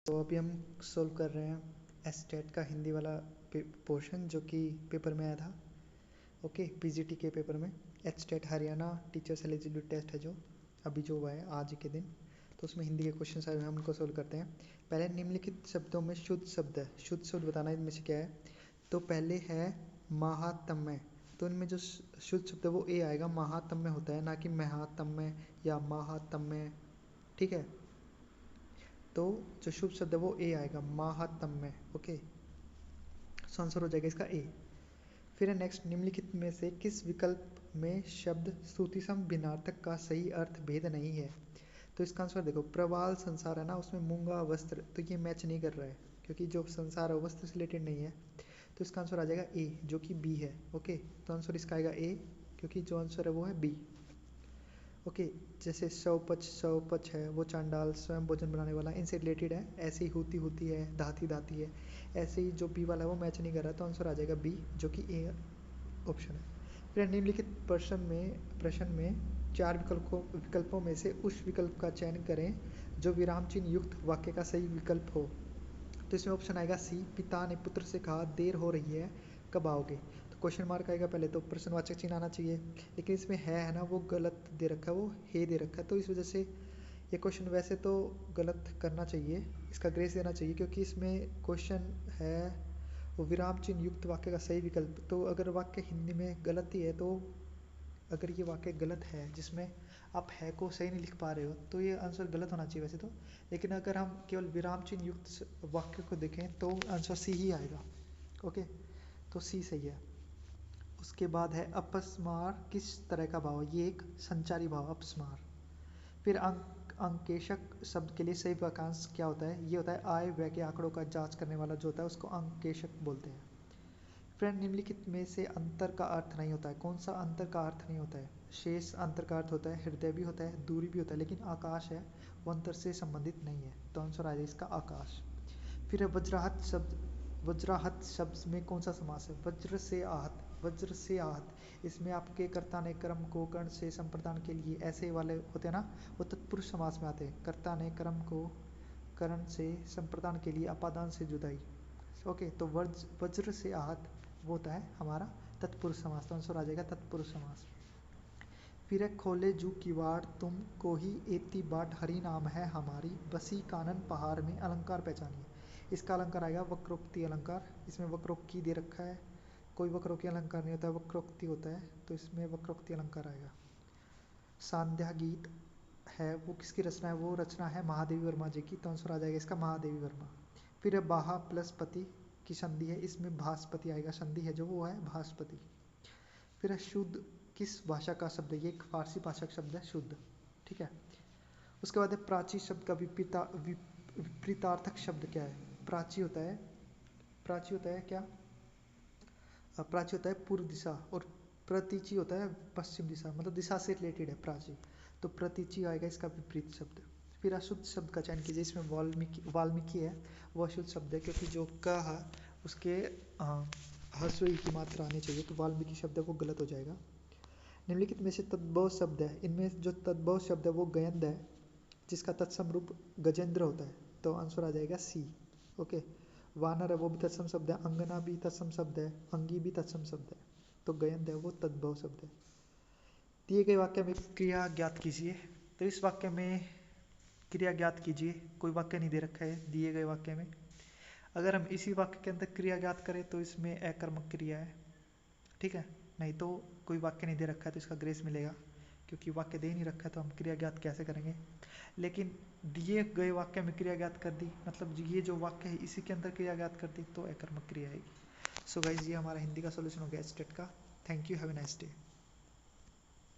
तो अभी हम सोल्व कर रहे हैं एस्टेट का हिंदी वाला पोर्शन जो कि पेपर में आया था। ओके, पीजीटी के पेपर में एस्टेट हरियाणा टीचर्स एलिजिबिलिटी टेस्ट है जो अभी जो हुआ है आज के दिन, तो उसमें हिंदी के क्वेश्चन आए हुए हैं, हम उनको सोल्व करते हैं। पहले निम्नलिखित शब्दों में शुद्ध शब्द है, शुद्ध शब्द बताना इनमें से क्या है। तो पहले है महात्म्य, तो इनमें जो शुद्ध शब्द है वो ए आएगा, महात्म्य होता है ना कि महात्म्य या महात्म्य, ठीक है। तो जो शुभ शब्द है वो ए आएगा, महात्म्य। ओके, सो आंसर हो जाएगा इसका ए। फिर है नेक्स्ट, निम्नलिखित में से किस विकल्प में शब्द श्रुतिसम भिन्नार्थक का सही अर्थ भेद नहीं है। तो इसका आंसर देखो, प्रवाल संसार है ना, उसमें मूंगा वस्त्र, तो ये मैच नहीं कर रहा है क्योंकि जो संसार है वस्त्र से रिलेटेड नहीं है। तो इसका आंसर आ जाएगा ए जो कि बी है। ओके, तो आंसर इसका आएगा ए क्योंकि जो आंसर है वो है बी। ओके, जैसे शवपच है वो चांडाल स्वयं भोजन बनाने वाला, इनसे रिलेटेड है। ऐसे ही होती है, धाती है, ऐसे ही जो बी वाला है वो मैच नहीं कर रहा, तो आंसर आ जाएगा बी जो कि ए ऑप्शन है। फिर निम्नलिखित प्रश्न में 4 विकल्पों में से उस विकल्प का चयन करें जो विराम चिन्ह युक्त वाक्य का सही विकल्प हो। तो इसमें ऑप्शन आएगा सी, पिता ने पुत्र से कहा देर हो रही है कब आओगे। तो क्वेश्चन मार्क आएगा पहले, तो प्रश्नवाचक चिन्ह आना चाहिए, लेकिन इसमें है ना वो गलत दे रखा है, वो हे दे रखा है, तो इस वजह से ये क्वेश्चन वैसे तो गलत करना चाहिए, इसका ग्रेस देना चाहिए क्योंकि इसमें क्वेश्चन है वो विराम चिन्ह युक्त वाक्य का सही विकल्प। तो अगर वाक्य हिंदी में गलत ही है, तो अगर ये वाक्य गलत है जिसमें आप है को सही नहीं लिख पा रहे हो, तो ये आंसर गलत होना चाहिए वैसे तो। लेकिन अगर हम केवल विराम चिन्ह युक्त वाक्य को देखें तो आंसर सी ही आएगा। ओके, तो सी सही है। उसके बाद है अपस्मार किस तरह का भाव, ये एक संचारी भाव अपस्मार। फिर अंकेशक शब्द के लिए सही वाक्यांश क्या होता है, ये होता है आय व्यय के आंकड़ों का जांच करने वाला जो होता है उसको अंकेशक बोलते हैं। फ्रेंड, निम्नलिखित में से अंतर का अर्थ नहीं होता है, कौन सा अंतर का अर्थ नहीं होता है। शेष अंतर का अर्थ होता है, हृदय भी होता है, दूरी भी होता है, लेकिन आकाश है वो अंतर से संबंधित नहीं है, तो आंसर आ जाए इसका आकाश। फिर है वज्राहत शब्द में कौन सा समास है, वज्र से आहत, इसमें आपके कर्ता ने कर्म को कर्ण से संप्रदान के लिए, ऐसे वाले होते हैं ना वो तत्पुरुष समास में आते हैं, कर्ता ने कर्म को कर्ण से संप्रदान के लिए अपादान से जुदाई। ओके, तो वज्र से आहत वो होता है हमारा तत्पुरुष समास, तो आंसर आ जाएगा तत्पुरुष समास। फिर है खोले जू किवाड़ तुम को ही एती बाट हरि नाम है हमारी, बसी कानन पहाड़ में अलंकार पहचानिए। इसका अलंकार आएगा वक्रोक्ति अलंकार, इसमें वक्रोक्ति दे रखा है, कोई वक्रोक्ति अलंकार नहीं होता है, वक्रोक्ति होता है, तो इसमें वक्रोक्ति अलंकार आएगा। सांध्या गीत है वो किसकी रचना है, वो रचना है महादेवी वर्मा जी की, तो आंसर आ जाएगा इसका महादेवी वर्मा। फिर है बाहा प्लस पति की संधि है, इसमें भास्पति आएगा, संधि है जो वो है भास्पति। फिर है शुद्ध किस भाषा का शब्द है, ये एक फारसी भाषा का शब्द है शुद्ध, ठीक है। उसके बाद है प्राची शब्द का विपरीतार्थक शब्द क्या है। प्राची होता है क्या, प्राची होता है पूर्व दिशा, और प्रतीची होता है पश्चिम दिशा, मतलब दिशा से रिलेटेड है प्राची, तो प्रतीची आएगा इसका विपरीत शब्द। फिर अशुद्ध शब्द का चयन कीजिए, इसमें वाल्मीकि है वो अशुद्ध शब्द है क्योंकि जो क है उसके ह्रस्व ई की मात्रा आनी चाहिए, तो वाल्मीकि शब्द है वो गलत हो जाएगा। निम्नलिखित में से तद्भव शब्द है, इनमें जो तद्भव शब्द है वो गयंद है जिसका तत्सम रूप गजेंद्र होता है, तो आंसर आ जाएगा सी। ओके, वानर है वो भी तत्सम शब्द है, अंगना भी तत्सम शब्द है, अंगी भी तत्सम शब्द है, तो गयंद है वो तद्भव शब्द है। दिए गए वाक्य में क्रिया ज्ञात कीजिए, तो इस वाक्य में क्रिया ज्ञात कीजिए, कोई वाक्य नहीं दे रखा है दिए गए वाक्य में। अगर हम इसी वाक्य के अंदर क्रिया ज्ञात करें तो इसमें अकर्मक क्रिया है, ठीक है, नहीं तो कोई वाक्य नहीं दे रखा है तो इसका ग्रेस मिलेगा, क्योंकि वाक्य दे नहीं रखा है तो हम क्रिया ज्ञात कैसे करेंगे। लेकिन दिए गए वाक्य में क्रिया ज्ञात कर दी, मतलब ये जो वाक्य है इसी के अंदर क्रिया ज्ञात कर दी तो अकर्मक क्रिया आएगी। सो गाइस, ये हमारा हिंदी का सॉल्यूशन हो गया स्टेट का। Thank you, have a nice day.